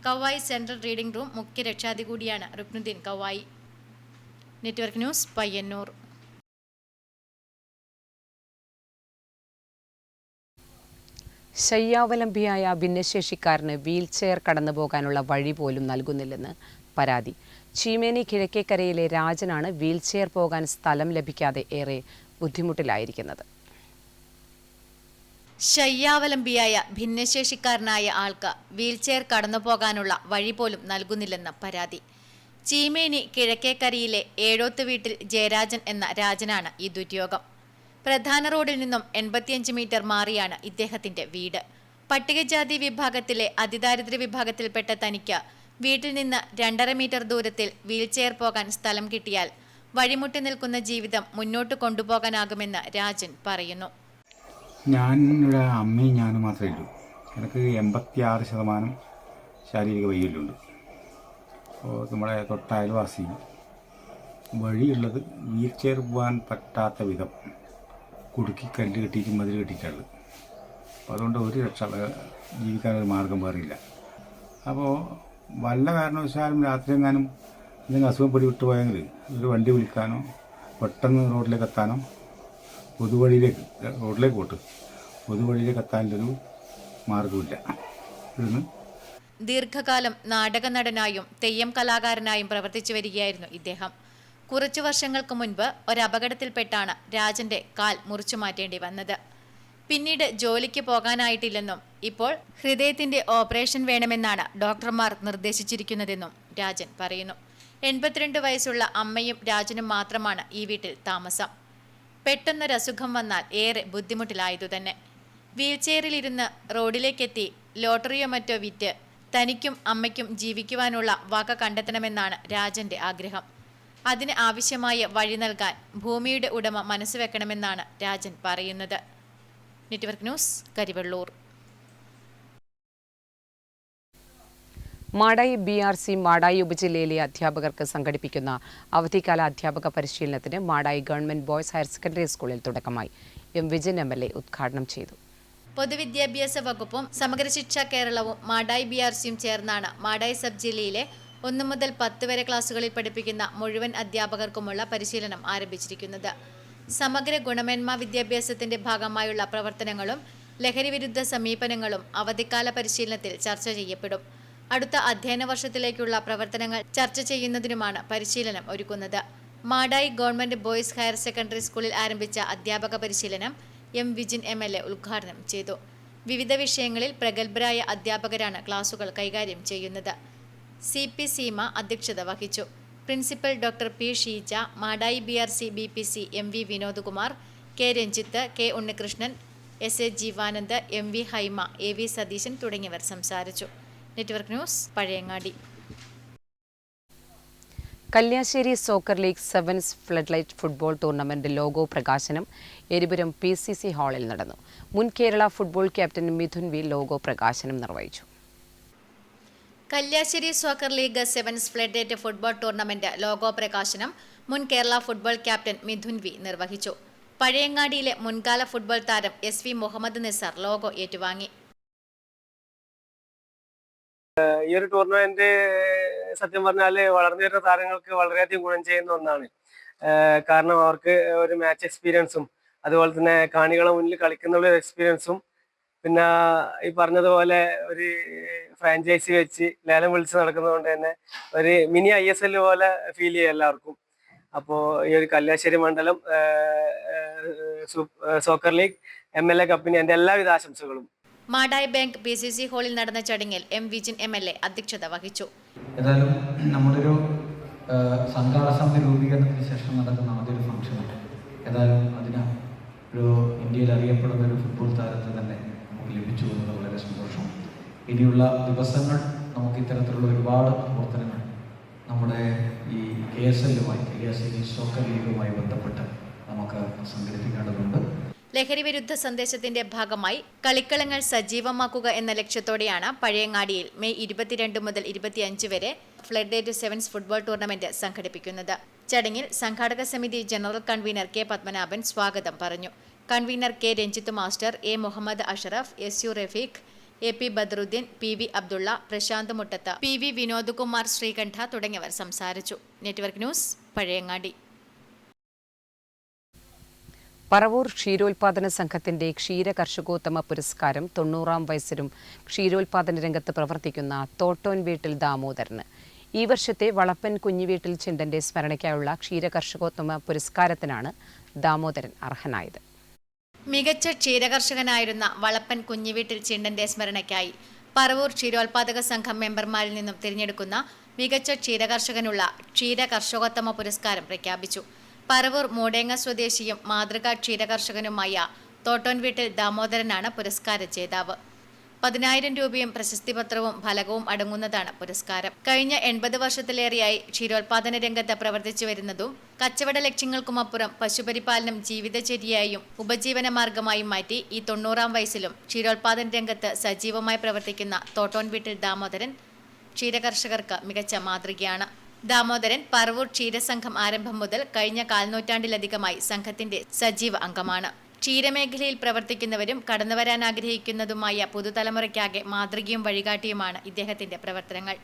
കവ്വായി സെൻട്രൽ റീഡിംഗ് റൂം മുഖ്യ രക്ഷാധി കൂടിയാണ് റുക്നുദ്ദീൻ കവ്വായി. Network news, Payyannur. ശയ്യാവലംബിയായ ഭിന്നശേഷിക്കാരന് വീൽചെയർ കടന്നുപോകാനുള്ള വഴി പോലും നൽകുന്നില്ലെന്ന് പരാതി. ചീമേനി കിഴക്കേക്കരയിലെ രാജനാണ് വീൽചെയർ പോകാൻ സ്ഥലം ലഭിക്കാതെ ഏറെ ബുദ്ധിമുട്ടിലായിരിക്കുന്നത്. ശയ്യാവലംബിയായ ഭിന്നശേഷിക്കാരനായ ആൾക്ക് വീൽചെയർ കടന്നുപോകാനുള്ള വഴി പോലും നൽകുന്നില്ലെന്ന് പരാതി. ചീമേനി കിഴക്കേക്കരയിലെ ഏഴോത്ത് വീട്ടിൽ ജയരാജൻ എന്ന രാജനാണ് ഈ ദുര്യോഗം. പ്രധാന റോഡിൽ നിന്നും 85 മീറ്റർ മാറിയാണ് ഇദ്ദേഹത്തിന്റെ വീട്. പട്ടികജാതി വിഭാഗത്തിലെ അതിദാരിദ്ര്യ വിഭാഗത്തിൽപ്പെട്ട തനിക്ക് വീട്ടിൽ നിന്ന് 2.5 മീറ്റർ ദൂരത്തിൽ വീൽചെയർ പോകാൻ സ്ഥലം കിട്ടിയാൽ വഴിമുട്ടി നിൽക്കുന്ന ജീവിതം മുന്നോട്ട് കൊണ്ടുപോകാനാകുമെന്ന് രാജൻ പറയുന്നു. ഞാനിവിടെ അമ്മയും ഞാനും മാത്രമേ ഉള്ളൂ. എനിക്ക് 86% ശാരീരിക വൈകല്യമുണ്ട്. അപ്പോൾ നമ്മുടെ തൊട്ടയൽവാസി വഴിയുള്ളത് വീൽ ചെയർ പോകാൻ പറ്റാത്ത വിധം കുടുക്കി കല്ല് കെട്ടിയിട്ട് മതിൽ കെട്ടിയിട്ടുള്ളത്. അപ്പോൾ അതുകൊണ്ട് ഒരു രക്ഷ ജീവിക്കാനൊരു മാർഗം വേറില്ല. അപ്പോൾ വല്ല കാരണവശാലും രാത്രി എങ്ങാനും എന്തെങ്കിലും അസുഖം പിടി പോയെങ്കിൽ ഒരു വണ്ടി വിളിക്കാനോ പെട്ടെന്ന് റോഡിലേക്ക് എത്താനോ റോഡിലേക്ക് പൊതുവഴിയിലേക്ക് എത്താനൊരു മാർഗമില്ല. ദീർഘകാലം നാടക നടനായും തെയ്യം കലാകാരനായും പ്രവർത്തിച്ചു വരികയായിരുന്നു ഇദ്ദേഹം. കുറച്ചു വർഷങ്ങൾക്ക് മുൻപ് ഒരപകടത്തിൽപ്പെട്ടാണ് രാജന്റെ കാൽ മുറിച്ചു മാറ്റേണ്ടി വന്നത്. പിന്നീട് ജോലിക്ക് പോകാനായിട്ടില്ലെന്നും ഇപ്പോൾ ഹൃദയത്തിന്റെ ഓപ്പറേഷൻ വേണമെന്നാണ് ഡോക്ടർമാർ നിർദ്ദേശിച്ചിരിക്കുന്നതെന്നും രാജൻ പറയുന്നു. 82 വയസ്സുള്ള അമ്മയും രാജനും മാത്രമാണ് ഈ വീട്ടിൽ താമസം. പെട്ടെന്നൊരസുഖം വന്നാൽ ഏറെ ബുദ്ധിമുട്ടിലായതു തന്നെ. വീൽചെയറിലിരുന്ന് റോഡിലേക്കെത്തി ലോട്ടറിയോ മറ്റോ വിറ്റ് തനിക്കും അമ്മയ്ക്കും ജീവിക്കുവാനുള്ള വക കണ്ടെത്തണമെന്നാണ് രാജന്റെ ആഗ്രഹം. അതിന് ആവശ്യമായ വഴി നൽകാൻ ഭൂമിയുടെ ഉടമ മനസ്സ് വെക്കണമെന്നാണ് രാജൻ പറയുന്നത്. Network news, Karivellur. Madayi BRC Madayi ഉപജില്ലയിലെ അധ്യാപകർക്ക് സംഘടിപ്പിക്കുന്ന അവധിക്കാല അധ്യാപക പരിശീലനത്തിന് Madayi government boys higher secondary സ്കൂളിൽ തുടക്കമായി. M. വിജയൻ MLA ഉദ്ഘാടനം ചെയ്തു. പൊതുവിദ്യാഭ്യാസ വകുപ്പും സമഗ്ര ശിക്ഷ കേരളവും മാടായി BRCയും ചേർന്നാണ് മാടായി സബ് ജില്ലയിലെ 1 മുതൽ 10 വരെ ക്ലാസുകളിൽ പഠിപ്പിക്കുന്ന മുഴുവൻ അധ്യാപകർക്കുമുള്ള പരിശീലനം ആരംഭിച്ചിരിക്കുന്നത്. സമഗ്ര ഗുണമേന്മ വിദ്യാഭ്യാസത്തിന്റെ ഭാഗമായുള്ള പ്രവർത്തനങ്ങളും ലഹരി വിരുദ്ധ സമീപനങ്ങളും അവധിക്കാല പരിശീലനത്തിൽ ചർച്ച ചെയ്യപ്പെടും. അടുത്ത അധ്യയന വർഷത്തിലേക്കുള്ള പ്രവർത്തനങ്ങൾ ചർച്ച ചെയ്യുന്നതിനുമാണ് പരിശീലനം ഒരുക്കുന്നത്. Madayi government boys higher secondary സ്കൂളിൽ ആരംഭിച്ച അധ്യാപക പരിശീലനം M. വിജിൻ MLA ഉദ്ഘാടനം ചെയ്തു. വിവിധ വിഷയങ്ങളിൽ പ്രഗത്ഭരായ അധ്യാപകരാണ് ക്ലാസുകൾ കൈകാര്യം ചെയ്യുന്നത്. CP സീമ അധ്യക്ഷത വഹിച്ചു. Principal doctor P. Sheeja, Madayi BRC BPC MV Vinodkumar, K. Ranjith, K. Unnikrishnan, SA Jeevanand, MV Haima, AV Satheesan തുടങ്ങിയവർ സംസാരിച്ചു. Network news, Pazhayangadi. Kalyassery soccer league sevens floodlight football tournament logo പ്രകാശനം എരിപുരം PCC ഹാളിൽ നടന്നു. മുൻ Kerala football captain Mithun V logo പ്രകാശനം നിർവഹിച്ചു. Kalyassery soccer league sevens floodlight football tournament logo പ്രകാശനം മുൻ Kerala football captain Mithun V നിർവഹിച്ചു. പഴയങ്ങാടിയിലെ മുൻകാല ഫുട്ബോൾ താരം SV മുഹമ്മദ് നിസാർ ലോഗോ ഏറ്റുവാങ്ങി. ഈ ഒരു ടൂർണമെന്റ് സത്യം പറഞ്ഞാൽ വളർന്നു വരുന്ന താരങ്ങൾക്ക് വളരെയധികം ഗുണം ചെയ്യുന്ന ഒന്നാണ്. കാരണം അവർക്ക് ഒരു മാച്ച് എക്സ്പീരിയൻസും അതുപോലെ തന്നെ കാണികളെ മുന്നിൽ കളിക്കുന്ന ഒരു എക്സ്പീരിയൻസും പിന്നെ ഈ പറഞ്ഞതുപോലെ ഒരു ഫ്രാഞ്ചൈസി വെച്ച് ലേലം വിളിച്ച് നടക്കുന്നതുകൊണ്ട് തന്നെ ഒരു മിനി ISL പോലെ ഫീൽ ചെയ്യും എല്ലാവർക്കും. അപ്പോൾ ഈ ഒരു കല്യാശ്ശേരി മണ്ഡലം സോക്കർ ലീഗ് MLA കപ്പിന് എൻ്റെ എല്ലാവിധ ആശംസകളും. മാടായി ബാങ്ക് PCC ഹാളിൽ നടന്ന ചടങ്ങിൽ M. വിജിൻ MLA അധ്യക്ഷത വഹിച്ചു. ഏതായാലും നമ്മുടെ ഒരു സംഘാടക സമിതി രൂപീകരണത്തിന് ശേഷം നടക്കുന്ന ആദ്യൊരു ഫംഗ്ഷനാണ്. ഏതായാലും അതിന് ഒരു ഇന്ത്യയിൽ അറിയപ്പെടുന്ന ഒരു ഫുട്ബോൾ താരത്തെ തന്നെ നമുക്ക് ലഭിച്ചു എന്നത് വളരെ സന്തോഷം. ഇനിയുള്ള ദിവസങ്ങൾ നമുക്ക് ഇത്തരത്തിലുള്ള ഒരുപാട് പ്രവർത്തനങ്ങൾ നമ്മുടെ ഈ KSL-യുമായി കല്യാശ്ശേരി സോക്കർ ലീഗുമായി ബന്ധപ്പെട്ട് നമുക്ക് സംഘടിപ്പിക്കേണ്ടതുണ്ട്. ലഹരി വിരുദ്ധ സന്ദേശത്തിന്റെ ഭാഗമായി കളിക്കളങ്ങൾ സജീവമാക്കുക എന്ന ലക്ഷ്യത്തോടെയാണ് പഴയങ്ങാടിയിൽ മെയ് 22 മുതൽ 25 വരെ flood date sevens football tournament സംഘടിപ്പിക്കുന്നത്. ചടങ്ങിൽ സംഘാടക സമിതി ജനറൽ കൺവീനർ K. പത്മനാഭൻ സ്വാഗതം പറഞ്ഞു. Convener K. Ranjith master, A. Muhammad Ashraf, SU Rafeeq, AP Badaruddin, PV Abdulla, Prashanth Muttath, PV Vinodkumar, Sreekanta തുടങ്ങിയവർ സംസാരിച്ചു. Network news, Pazhayangadi. പറവൂർ ക്ഷീരോത്പാദന സംഘത്തിന്റെ ക്ഷീര കർഷകോത്തമ പുരസ്കാരം 90-ാം വയസ്സിലും ക്ഷീരോത്പാദന രംഗത്ത് പ്രവർത്തിക്കുന്ന തോട്ടോൻ വീട്ടിൽ ദാമോദരന്. ഈ വർഷത്തെ വളപ്പൻ കുഞ്ഞുവീട്ടിൽ ചിണ്ടന്റെ സ്മരണയ്ക്കായുള്ള ക്ഷീര കർഷകോത്തമ പുരസ്കാരത്തിനാണ് ദാമോദരൻ അർഹനായത്. മികച്ച ക്ഷീരകർഷകനായിരുന്ന വളപ്പൻ കുഞ്ഞുവീട്ടിൽ ചിണ്ടന്റെ സ്മരണയ്ക്കായി പറവൂർ ക്ഷീരോത്പാദക സംഘം മെമ്പർമാരിൽ നിന്നും തിരഞ്ഞെടുക്കുന്ന മികച്ച ക്ഷീരകർഷകനുള്ള ക്ഷീര കർഷകോത്തമ പുരസ്കാരം പ്രഖ്യാപിച്ചു. പറവൂർ മൂടേങ്ങ സ്വദേശിയും മാതൃകാ ക്ഷീരകർഷകനുമായ തോട്ടോൻ വീട്ടിൽ ദാമോദരനാണ് പുരസ്കാര ജേതാവ്. 10,000 രൂപയും പ്രശസ്തിപത്രവും ഫലകവും അടങ്ങുന്നതാണ് പുരസ്കാരം. കഴിഞ്ഞ 80 വർഷത്തിലേറെയായി ക്ഷീരോത്പാദന രംഗത്ത് പ്രവർത്തിച്ചു വരുന്നതും കച്ചവട ലക്ഷ്യങ്ങൾക്കുമപ്പുറം പശുപരിപാലനം ജീവിതചര്യയായും ഉപജീവന മാർഗമായും മാറ്റി ഈ 90-ാം വയസ്സിലും ക്ഷീരോത്പാദന രംഗത്ത് സജീവമായി പ്രവർത്തിക്കുന്ന തോട്ടോൻ വീട്ടിൽ ദാമോദരൻ ക്ഷീരകർഷകർക്ക് മികച്ച മാതൃകയാണ്. ദാമോദരൻ പറവൂർ ക്ഷീരസംഘം ആരംഭം മുതൽ കഴിഞ്ഞ കാൽനൂറ്റാണ്ടിലധികമായി സംഘത്തിന്റെ സജീവ അംഗമാണ്. ക്ഷീരമേഖലയിൽ പ്രവർത്തിക്കുന്നവരും കടന്നുവരാൻ ആഗ്രഹിക്കുന്നതുമായ പുതുതലമുറയ്ക്കാകെ മാതൃകയും വഴികാട്ടിയുമാണ് ഇദ്ദേഹത്തിന്റെ പ്രവർത്തനങ്ങൾ.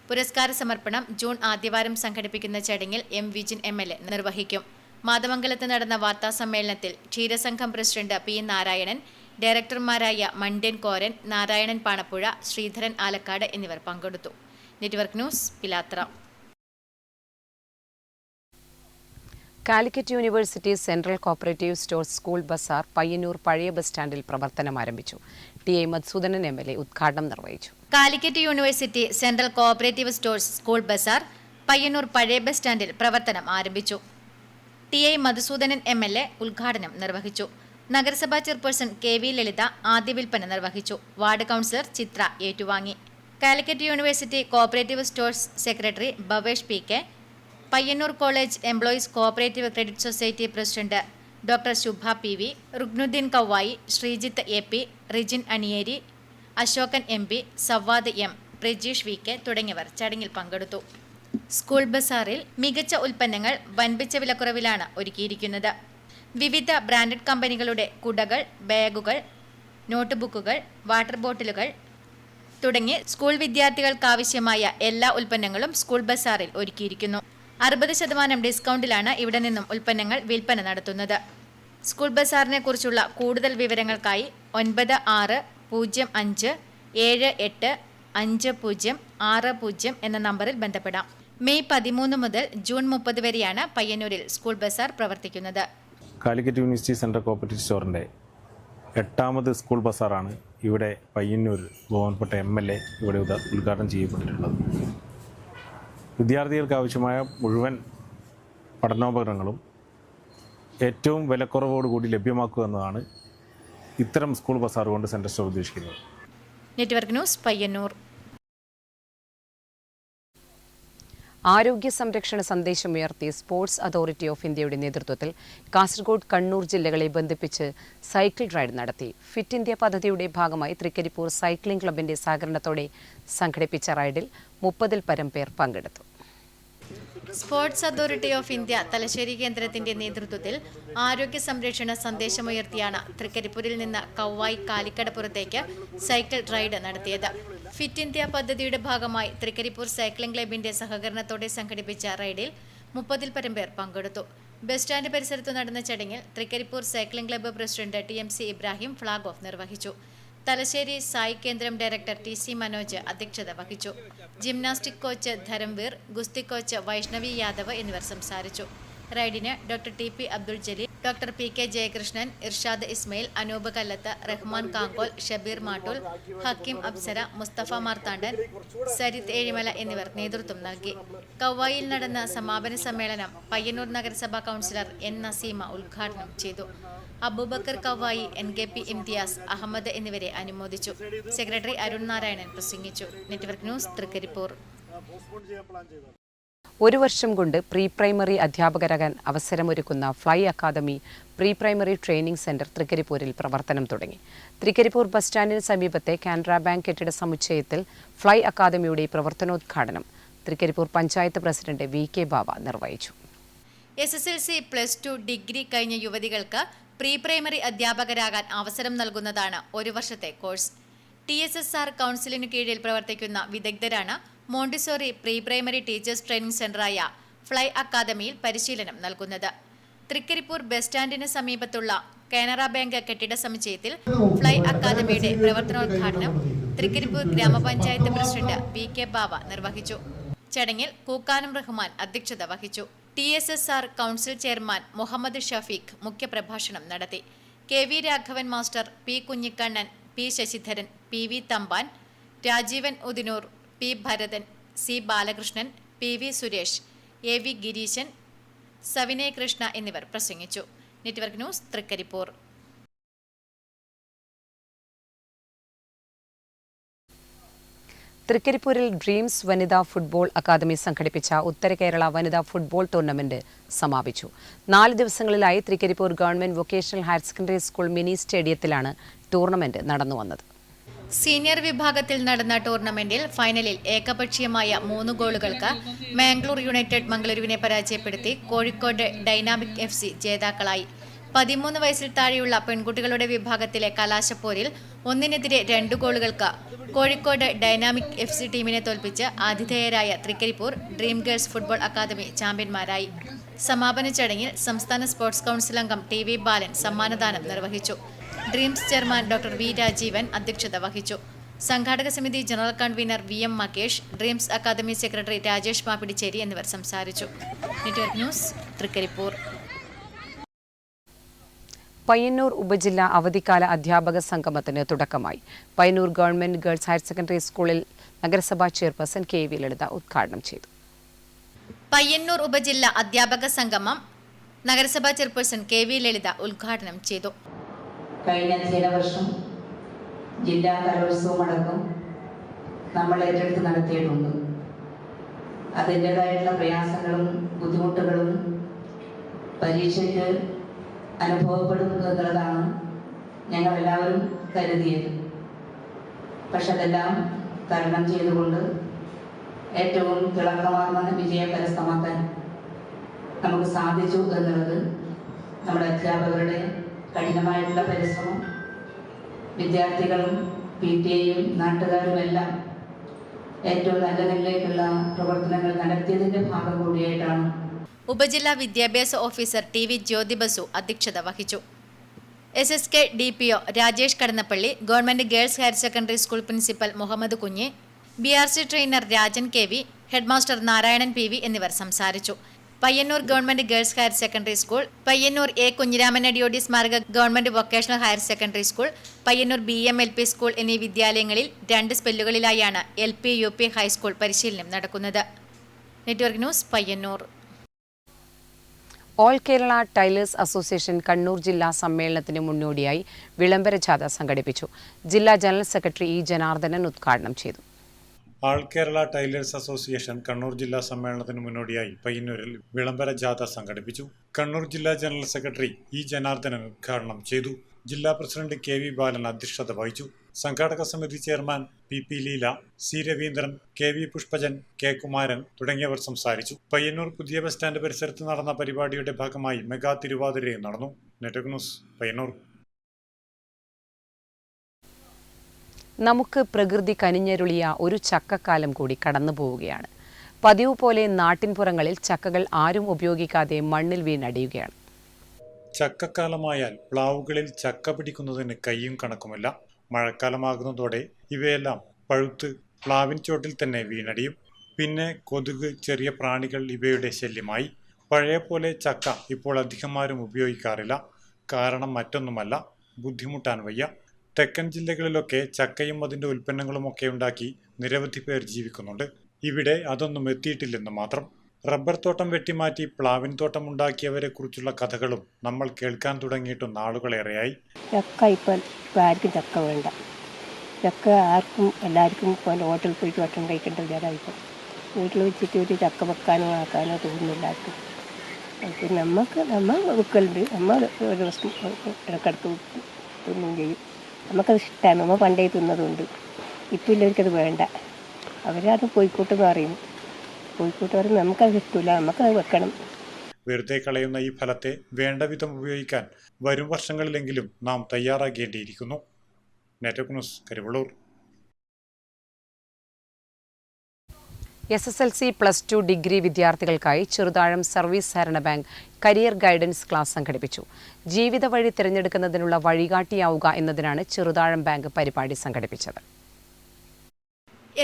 പുരസ്കാര സമർപ്പണം ജൂൺ ആദ്യവാരം സംഘടിപ്പിക്കുന്ന ചടങ്ങിൽ M. വിജിൻ MLA നിർവഹിക്കും. മാതമംഗലത്ത് നടന്ന വാർത്താസമ്മേളനത്തിൽ ക്ഷീരസംഘം പ്രസിഡന്റ് P. നാരായണൻ, ഡയറക്ടർമാരായ മണ്ഡ്യൻ കോരൻ, നാരായണൻ പാണപ്പുഴ, ശ്രീധരൻ ആലക്കാട് എന്നിവർ പങ്കെടുത്തു. Network news, Pilathara. Calicut university central cooperative stores school bazaar Payyanur പഴയ ബസ് സ്റ്റാൻഡിൽ പ്രവർത്തനം ആരംഭിച്ചു. TA. മധുസൂദനൻ MLA ഉദ്ഘാടനം നിർവഹിച്ചു. Calicut university central cooperative stores school bazaar Payyanur പഴയ ബസ് സ്റ്റാൻഡിൽ പ്രവർത്തനം ആരംഭിച്ചു. TA. മധുസൂദനൻ MLA ഉദ്ഘാടനം നിർവഹിച്ചു. നഗരസഭാ ചെയർപേഴ്സൺ KV ലളിത ആദ്യ വിൽപ്പന നിർവഹിച്ചു. വാർഡ് കൗൺസിലർ ചിത്ര ഏറ്റുവാങ്ങി. Calicut university cooperative stores secretary Bhavesh PK, Payyannur college employees cooperative credit society president doctor Shubha PV, Rugnuddin Kauvayi, Sreejith AP, Rijin Aniyeri, Ashokan MP, Savad M, Prajeesh VK തുടങ്ങിയവർ ചടങ്ങിൽ പങ്കെടുത്തു. സ്കൂൾ ബസാറിൽ മികച്ച ഉൽപ്പന്നങ്ങൾ വൻപിച്ച വിലക്കുറവിലാണ് ഒരുക്കിയിരിക്കുന്നത്. വിവിധ ബ്രാൻഡഡ് കമ്പനികളുടെ കുടകൾ, ബാഗുകൾ, നോട്ട്ബുക്കുകൾ, വാട്ടർ ബോട്ടിലുകൾ തുടങ്ങി സ്കൂൾ വിദ്യാർത്ഥികൾക്കാവശ്യമായ എല്ലാ ഉൽപ്പന്നങ്ങളും സ്കൂൾ ബസാറിൽ ഒരുക്കിയിരിക്കുന്നു. 60% ഡിസ്കൗണ്ടിലാണ് ഇവിടെ നിന്നും ഉൽപ്പന്നങ്ങൾ വിൽപ്പന നടത്തുന്നത്. സ്കൂൾ ബസാറിനെ കുറിച്ചുള്ള കൂടുതൽ വിവരങ്ങൾക്കായി 9605785060 എന്ന നമ്പറിൽ ബന്ധപ്പെടാം. മെയ് 13 മുതൽ ജൂൺ 30 വരെയാണ് പയ്യന്നൂരിൽ സ്കൂൾ ബസാർ പ്രവർത്തിക്കുന്നത്. കാലിക്കറ്റ് യൂണിവേഴ്സിറ്റി സെൻട്രൽ കോപ്പറേറ്റീവ് സ്റ്റോറിൻ്റെ 8ാമത് സ്കൂൾ ബസാറാണ് ഇവിടെ പയ്യന്നൂർ ബഹുമാനപ്പെട്ട MLA ഇവിടെ ഉദ്ഘാടനം ചെയ്യപ്പെട്ടിട്ടുള്ളത്. വിദ്യാർത്ഥികൾക്ക് ആവശ്യമായ മുഴുവൻ പഠനോപകരണങ്ങളും ഏറ്റവും വിലക്കുറവോടുകൂടി ലഭ്യമാക്കുക എന്നതാണ് ഇത്തരം സ്കൂൾ ബസാർ കൊണ്ട് സെൻട്രൽ സ്റ്റോർ ഉദ്ദേശിക്കുന്നത്. Network news, Payyanur. ആരോഗ്യ സംരക്ഷണ സന്ദേശമുയർത്തി സ്പോർട്സ് അതോറിറ്റി ഓഫ് ഇന്ത്യയുടെ നേതൃത്വത്തിൽ കാസർഗോഡ്, കണ്ണൂർ ജില്ലകളെ ബന്ധിപ്പിച്ച് സൈക്കിൾ റൈഡ് നടത്തി. ഫിറ്റ് ഇന്ത്യ പദ്ധതിയുടെ ഭാഗമായി തൃക്കരിപ്പൂർ സൈക്ലിംഗ് ക്ലബിന്റെ സഹകരണത്തോടെ സംഘടിപ്പിച്ച റൈഡിൽ 30-ൽ പരം പേർ പങ്കെടുത്തു. Sports authority of India Thalassery കേന്ദ്രത്തിന്റെ നേതൃത്വത്തിൽ ആരോഗ്യ സംരക്ഷണ സന്ദേശമുയർത്തിയാണ് തൃക്കരിപ്പൂരിൽ നിന്ന് കൗവായി കാലിക്കടപ്പുറത്തേക്ക് സൈക്കിൾ റൈഡ് നടത്തിയത്. ഫിറ്റ് ഇന്ത്യ പദ്ധതിയുടെ ഭാഗമായി തൃക്കരിപ്പൂർ സൈക്ലിംഗ് ക്ലബിന്റെ സഹകരണത്തോടെ സംഘടിപ്പിച്ച റൈഡിൽ 30-ൽ പരം പേർ പങ്കെടുത്തു. ബസ് സ്റ്റാൻഡ് പരിസരത്ത് നടന്ന ചടങ്ങിൽ Thrikaripur cycling club president TMC Ibrahim flag off നിർവഹിച്ചു. തലശ്ശേരി സായി കേന്ദ്രം ഡയറക്ടർ TC മനോജ് അധ്യക്ഷത വഹിച്ചു. ജിംനാസ്റ്റിക് കോച്ച് ധരംവീർ, ഗുസ്തി കോച്ച് വൈഷ്ണവി യാദവ് എന്നിവർ സംസാരിച്ചു. റൈഡിന് doctor TP Abdul Jaleel, doctor PK Jayakrishnan, Irshad Ismail, Anoop Kallath, Rahman Kankol, Shabeer Mattool, Hakeem Absara, Musthafa Marthandan, Sarith Ezhimala എന്നിവർ നേതൃത്വം നൽകി. കൗവായിൽ നടന്ന സമാപന സമ്മേളനം പയ്യന്നൂർ നഗരസഭാ കൗൺസിലർ N നസീമ ഉദ്ഘാടനം ചെയ്തു. അബൂബക്കർ കൗവായി, NKP ഇംതിയാസ്, അഹമ്മദ് എന്നിവരെ അനുമോദിച്ചു. സെക്രട്ടറി അരുൺ നാരായണൻ പ്രസംഗിച്ചു. Network news, Trikaripur. ഒരു വർഷം കൊണ്ട് പ്രീ പ്രൈമറി അധ്യാപകരാകാൻ അവസരമൊരുക്കുന്ന fly academy pre primary training centre തൃക്കരിപ്പൂരിൽ പ്രവർത്തനം തുടങ്ങി. തൃക്കരിപ്പൂർ ബസ് സ്റ്റാൻഡിന് സമീപത്തെ കാനറ ബാങ്ക് കെട്ടിട സമുച്ചയത്തിൽ ഫ്ലൈ അക്കാദമിയുടെ പ്രവർത്തനോദ്ഘാടനം തൃക്കരിപ്പൂർ പഞ്ചായത്ത് പ്രസിഡന്റ് VK ബാവ നിർവഹിച്ചു. SSLC, +2, ഡിഗ്രി കഴിഞ്ഞ യുവതികൾക്ക് പ്രീ പ്രൈമറി അധ്യാപകരാകാൻ അവസരം നൽകുന്നതാണ് ഒരു വർഷത്തെ കോഴ്സ്. TSSR കൗൺസിലിനു കീഴിൽ പ്രവർത്തിക്കുന്ന വിദഗ്ധരാണ് Montessori pre primary teachers training സെന്ററായ ഫ്ലൈ അക്കാദമിയിൽ പരിശീലനം നൽകുന്നത്. തൃക്കരിപ്പൂർ ബസ് സ്റ്റാൻഡിന് സമീപത്തുള്ള കാനറ ബാങ്ക് കെട്ടിട സമുച്ചയത്തിൽ ഫ്ലൈ അക്കാദമിയുടെ പ്രവർത്തനോദ്ഘാടനം തൃക്കരിപ്പൂർ ഗ്രാമപഞ്ചായത്ത് പ്രസിഡന്റ് VK ബാവ നിർവഹിച്ചു. ചടങ്ങിൽ കൂക്കാനം റഹ്മാൻ അധ്യക്ഷത വഹിച്ചു. TSSR council chairman Muhammad Shafeeq മുഖ്യപ്രഭാഷണം നടത്തി. KV Raghavan master, P Kunhikannan, P Sasidharan, PV Thampan, Rajeevan Udinur, P Bharathan, C Balakrishnan, PV Suresh, AV Gireesan, Savinay Krishna എന്നിവർ പ്രസംഗിച്ചു. Network news, Trikaripur. തൃക്കരിപ്പൂരിൽ ഡ്രീംസ് വനിതാ ഫുട്ബോൾ അക്കാദമി സംഘടിപ്പിച്ച ഉത്തര കേരള വനിതാ ഫുട്ബോൾ ടൂർണമെന്റ് സമാപിച്ചു. 4 ദിവസങ്ങളിലായി Trikaripur government vocational higher secondary school mini സ്റ്റേഡിയത്തിലാണ് ടൂർണമെന്റ് നടന്നുവന്നത്. സീനിയർ വിഭാഗത്തിൽ നടന്ന ടൂർണമെന്റിൽ ഫൈനലിൽ ഏകപക്ഷീയമായ 3 ഗോളുകൾക്ക് മാംഗ്ലൂർ യുണൈറ്റഡ് മംഗളൂരുവിനെ പരാജയപ്പെടുത്തി കോഴിക്കോട് ഡൈനാമിക് FC ജേതാക്കളായി. 13 വയസ്സിൽ താഴെയുള്ള പെൺകുട്ടികളുടെ വിഭാഗത്തിലെ കലാശപ്പോരിൽ 1-നെതിരെ 2 ഗോളുകൾക്ക് കോഴിക്കോട് ഡൈനാമിക് FC ടീമിനെ തോൽപ്പിച്ച് ആതിഥേയരായ Trikaripur dream girls football academy ചാമ്പ്യന്മാരായി. സമാപന ചടങ്ങിൽ സംസ്ഥാന സ്പോർട്സ് കൗൺസിൽ അംഗം TV ബാലൻ സമ്മാനദാനം നിർവഹിച്ചു. Dreams chairman doctor V Rajeevan അധ്യക്ഷത വഹിച്ചു. സംഘാടക സമിതി general convener VM Makesh, dreams academy secretary Rajesh Mappidicheri എന്നിവർ സംസാരിച്ചു. Network news, Trikaripur. പയ്യന്നൂർ ഉപജില്ലാ അവധിക്കാല അധ്യാപക സംഗമത്തിന് തുടക്കമായി. Payyanur government girls higher secondary സ്കൂളിൽ നഗരസഭാ ചെയർപേഴ്സൺ KV ലളിത ഉദ്ഘാടനം ചെയ്തു. പയ്യന്നൂർ ഉപജില്ലാ അധ്യാപക സംഗമം നഗരസഭാ ചെയർപേഴ്സൺ KV ലളിത ഉദ്ഘാടനം ചെയ്തു. കഴിഞ്ഞ അധ്യയന വർഷം ജില്ലാ കലോത്സവം അടക്കം നമ്മൾ ഏറ്റെടുത്ത് നടത്തിയിട്ടുണ്ട്. അതിൻ്റെതായിട്ടുള്ള പ്രയാസങ്ങളും ബുദ്ധിമുട്ടുകളും പരീക്ഷയ്ക്ക് അനുഭവപ്പെടുന്നു എന്നുള്ളതാണ് ഞങ്ങളെല്ലാവരും കരുതിയത്. പക്ഷെ അതെല്ലാം തരണം ചെയ്തുകൊണ്ട് ഏറ്റവും തിളക്കമാർന്ന വിജയം കരസ്ഥമാക്കാൻ നമുക്ക് സാധിച്ചു എന്നുള്ളത് നമ്മുടെ അധ്യാപകരുടെ കഠിനമായിട്ടുള്ള പരിശ്രമം, വിദ്യാർത്ഥികളും PTA-യും നാട്ടുകാരുമെല്ലാം ഏറ്റവും നല്ല നിലയിലേക്കുള്ള പ്രവർത്തനങ്ങൾ നടത്തിയതിൻ്റെ ഭാഗം കൂടിയായിട്ടാണ്. ഉപജില്ലാ വിദ്യാഭ്യാസ ഓഫീസർ TV ജ്യോതി ബസു അധ്യക്ഷത വഹിച്ചു. SSK DPO Rajesh Kadannappally, government girls higher secondary school principal Muhammad Kunhu, BRC trainer Rajan KV, headmaster Narayanan PV എന്നിവർ സംസാരിച്ചു. Payyannur government girls higher secondary school, Payyannur A Kunhiraman Adiyodi സ്മാരക government vocational higher secondary school, Payyannur BM LP school എന്നീ വിദ്യാലയങ്ങളിൽ 2 സ്പെല്ലുകളിലായാണ് LP UP ഹൈസ്കൂൾ പരിശീലനം നടക്കുന്നത്. Network news, Payyannur. All Kerala tailors association Kannur ജില്ലാ സമ്മേളനത്തിന് മുന്നോടിയായി വിളംബര ജാഥ സംഘടിപ്പിച്ചു. ജില്ലാ ജനറൽ സെക്രട്ടറി E ജനാർദ്ദനൻ ഉദ്ഘാടനം ചെയ്തു. ആൾ കേരള ടൈലേഴ്സ് അസോസിയേഷൻ കണ്ണൂർ ജില്ലാ സമ്മേളനത്തിന് മുന്നോടിയായി പയ്യന്നൂരിൽ വിളംബര ജാഥ സംഘടിപ്പിച്ചു. കണ്ണൂർ ജില്ലാ ജനറൽ സെക്രട്ടറി E ജനാർദ്ദനൻ ഉദ്ഘാടനം ചെയ്തു. ജില്ലാ പ്രസിഡന്റ് KV ബാലൻ അധ്യക്ഷത വഹിച്ചു. സംഘാടക സമിതി chairman PP Leela, C Raveendran, KV Pushpajan, K Kumaran തുടങ്ങിയവർ സംസാരിച്ചു. പയ്യന്നൂർ പുതിയ ബസ് സ്റ്റാൻഡ് പരിസരത്ത് നടന്ന പരിപാടിയുടെ ഭാഗമായി മെഗാ തിരുവാതിരയും നടന്നു. Network news, Payyanur. നമുക്ക് പ്രകൃതി കനിഞ്ഞരുളിയ ഒരു ചക്കക്കാലം കൂടി കടന്നു പോവുകയാണ്. പതിവ് പോലെ നാട്ടിൻപുറങ്ങളിൽ ചക്കകൾ ആരും ഉപയോഗിക്കാതെ മണ്ണിൽ വീണടിയുകയാണ്. ചക്കക്കാലമായാൽ പ്ലാവുകളിൽ ചക്ക പിടിക്കുന്നതിന് കയ്യും കണക്കുമില്ല. മഴക്കാലമാകുന്നതോടെ ഇവയെല്ലാം പഴുത്ത് പ്ലാവിൻ ചോട്ടിൽ തന്നെ വീണടിയും. പിന്നെ കൊതുക്, ചെറിയ പ്രാണികൾ ഇവയുടെ ശല്യമായി. പഴയ പോലെ ചക്ക ഇപ്പോൾ അധികമാരും ഉപയോഗിക്കാറില്ല. കാരണം മറ്റൊന്നുമല്ല, ബുദ്ധിമുട്ടാൻ വയ്യ. തെക്കൻ ജില്ലകളിലൊക്കെ ചക്കയും അതിൻ്റെ ഉൽപ്പന്നങ്ങളുമൊക്കെ ഉണ്ടാക്കി നിരവധി പേർ ജീവിക്കുന്നുണ്ട്. ഇവിടെ അതൊന്നും എത്തിയിട്ടില്ലെന്ന് മാത്രം. റബ്ബർ തോട്ടം വെട്ടിമാറ്റി പ്ലാവിൻ തോട്ടം ഉണ്ടാക്കിയവരെ കുറിച്ചുള്ള കഥകളും നമ്മൾ കേൾക്കാൻ തുടങ്ങിയിട്ട് നാളുകളേറെയായി. ചക്ക ഇപ്പം ആർക്കും ചക്ക വേണ്ട. ചക്ക ആർക്കും എല്ലാവർക്കും ഇപ്പോൾ ഹോട്ടലിൽ പോയിട്ട് ഭക്ഷണം കഴിക്കേണ്ട വിചാരമായിപ്പോൾ വീട്ടിൽ വെച്ചിട്ട് ഒരു ചക്ക വെക്കാനോ ആക്കാനോ തോന്നുന്നില്ല ആർക്കും. അപ്പോൾ നമ്മൾ വെക്കലുണ്ട്. നമ്മൾ ഒരു ദിവസം ഇടക്കിടക്ക് തിന്നും ചെയ്യും. നമുക്കത് ഇഷ്ടമാണ്. നമ്മൾ പണ്ടേ തിന്നതുകൊണ്ട്. ഇപ്പം ഇല്ലവർക്കത് വേണ്ട. അവരത് കോഴിക്കോട്ടെന്ന് പറയുന്നു. കോഴിക്കോട്ട് പറയും നമുക്കത് ഇഷ്ടമില്ല, നമുക്കത് വെക്കണം. വെറുതെ കളയുന്ന ഈ ഫലത്തെ വേണ്ട വിധം ഉപയോഗിക്കാൻ വരും വർഷങ്ങളിലെങ്കിലും നാം തയ്യാറാകേണ്ടിയിരിക്കുന്നു. Network news, Karivellur. SSLC +2 degree വിദ്യാർത്ഥികൾക്കായി ചെറുതാഴം സർവീസ് സഹകരണ ബാങ്ക് കരിയർ ഗൈഡൻസ് ക്ലാസ് സംഘടിപ്പിച്ചു. ജീവിത വഴി തിരഞ്ഞെടുക്കുന്നതിനുള്ള വഴികാട്ടിയാവുക എന്നതിനാണ് ചെറുതാഴം ബാങ്ക് പരിപാടി സംഘടിപ്പിച്ചത്.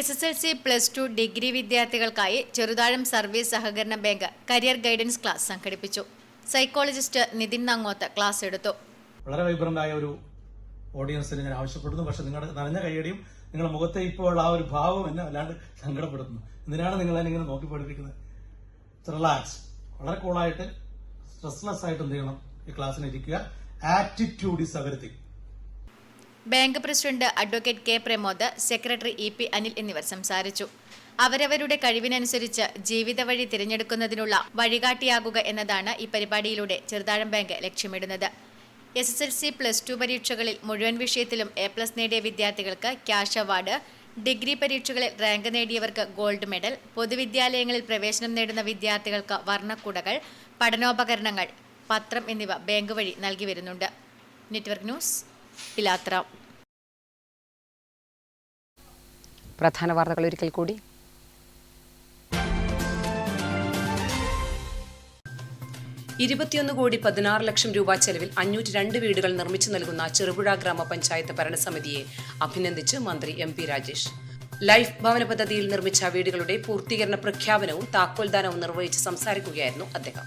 SSLC +2 ഡിഗ്രി വിദ്യാർത്ഥികൾക്കായി ചെറുതാഴം സർവീസ് സഹകരണ ബാങ്ക് കരിയർ ഗൈഡൻസ് ക്ലാസ് സംഘടിപ്പിച്ചു. സൈക്കോളജിസ്റ്റ് നിതിൻ നങ്ങോത്ത് ക്ലാസ് എടുത്തു. വളരെ വൈബ്രന്റായ ഒരു ഓഡിയൻസിന് ഞാൻ ആവശ്യപ്പെടുന്നു. പക്ഷെ നിങ്ങളുടെ നനഞ്ഞ കൈയടിയും നിങ്ങളുടെ മുഖത്തെ ഇപ്പോൾ ആ ഒരു ഭാവം എന്നെ വല്ലാണ്ട് സങ്കടപ്പെടുത്തുന്നു. എന്തിനാണ് നിങ്ങൾ എന്നെ ഇങ്ങനെ നോക്കി പഠിപ്പിക്കുന്നത്? റിലാക്സ്, വളരെ കൂളായിട്ട് സ്ട്രെസ്ലെസ് ആയിട്ട് എന്ത് ചെയ്യണം, ഈ ക്ലാസ്സിന് ഇരിക്കുക. Attitude is everything. Bank president advocate K Pramod, secretary EP Anil എന്നിവർ സംസാരിച്ചു. അവരവരുടെ കഴിവിനനുസരിച്ച് ജീവിത വഴി തിരഞ്ഞെടുക്കുന്നതിനുള്ള വഴികാട്ടിയാകുക എന്നതാണ് ഈ പരിപാടിയിലൂടെ ചെറുതാഴം ബാങ്ക് ലക്ഷ്യമിടുന്നത്. SSLC +2 പരീക്ഷകളിൽ മുഴുവൻ വിഷയത്തിലും A+ നേടിയ വിദ്യാർത്ഥികൾക്ക് ക്യാഷ് അവാർഡ്, ഡിഗ്രി പരീക്ഷകളിൽ റാങ്ക് നേടിയവർക്ക് ഗോൾഡ് മെഡൽ, പൊതുവിദ്യാലയങ്ങളിൽ പ്രവേശനം നേടുന്ന വിദ്യാർത്ഥികൾക്ക് വർണ്ണക്കുടകൾ, പഠനോപകരണങ്ങൾ, പത്രം എന്നിവ ബാങ്ക് വഴി നൽകി വരുന്നുണ്ട്. Network news, Pilathara. പ്രധാന വാർത്തകൾ ഒരിക്കൽ കൂടി. 21,16,00,000 രൂപ ചെലവിൽ 502 വീടുകൾ നിർമ്മിച്ചു നൽകുന്ന ചെറുപുഴ ഗ്രാമപഞ്ചായത്ത് ഭരണസമിതിയെ അഭിനന്ദിച്ച് മന്ത്രി MP രാജേഷ്. ലൈഫ് ഭവന പദ്ധതിയിൽ നിർമ്മിച്ച വീടുകളുടെ പൂർത്തീകരണ പ്രഖ്യാപനവും താക്കോൽദാനവും നിർവഹിച്ച് സംസാരിക്കുകയായിരുന്നു അദ്ദേഹം.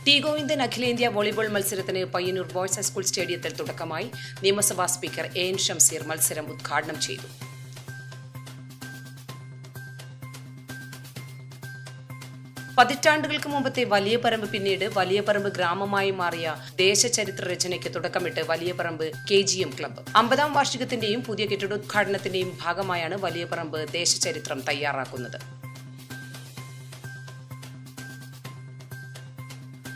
ടി ഗോവിന്ദൻ അഖിലേന്ത്യാ വോളിബോൾ മത്സരത്തിന് പയ്യന്നൂർ ബോയ്സ് ഹൈസ്കൂൾ സ്റ്റേഡിയത്തിൽ തുടക്കമായി. നിയമസഭാ സ്പീക്കർ AN ഷംസീർ മത്സരം ഉദ്ഘാടനം ചെയ്തു. പതിറ്റാണ്ടുകൾക്ക് മുമ്പത്തെ വലിയപറമ്പ് പിന്നീട് വലിയപറമ്പ് ഗ്രാമമായി മാറിയ ദേശചരിത്ര രചനയ്ക്ക് തുടക്കമിട്ട് വലിയപറമ്പ് KGM ക്ലബ്ബ് 50ാം വാർഷികത്തിന്റെയും പുതിയ കെട്ടിടോദ്ഘാടനത്തിന്റെയും ഭാഗമായാണ് വലിയപറമ്പ് ദേശചരിത്രം തയ്യാറാക്കുന്നത്.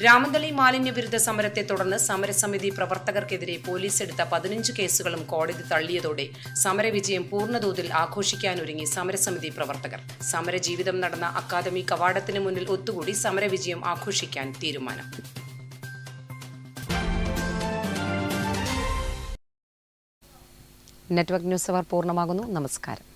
രാമന്തളി മാലിന്യവിരുദ്ധ സമരത്തെ തുടർന്ന് സമരസമിതി പ്രവർത്തകർക്കെതിരെ പോലീസ് എടുത്ത 15 കേസുകളും കോടതി തള്ളിയതോടെ സമരവിജയം പൂർണ്ണതോതിൽ ആഘോഷിക്കാനൊരുങ്ങി സമരസമിതി പ്രവർത്തകർ. സമരജീവിതം നടന്ന അക്കാദമി കവാടത്തിന് മുന്നിൽ ഒത്തുകൂടി സമരവിജയം ആഘോഷിക്കാൻ തീരുമാനം. നെറ്റ്വർക്ക് ന്യൂസ് അവർ പൂർണ്ണമാകുന്നു. നമസ്കാരം.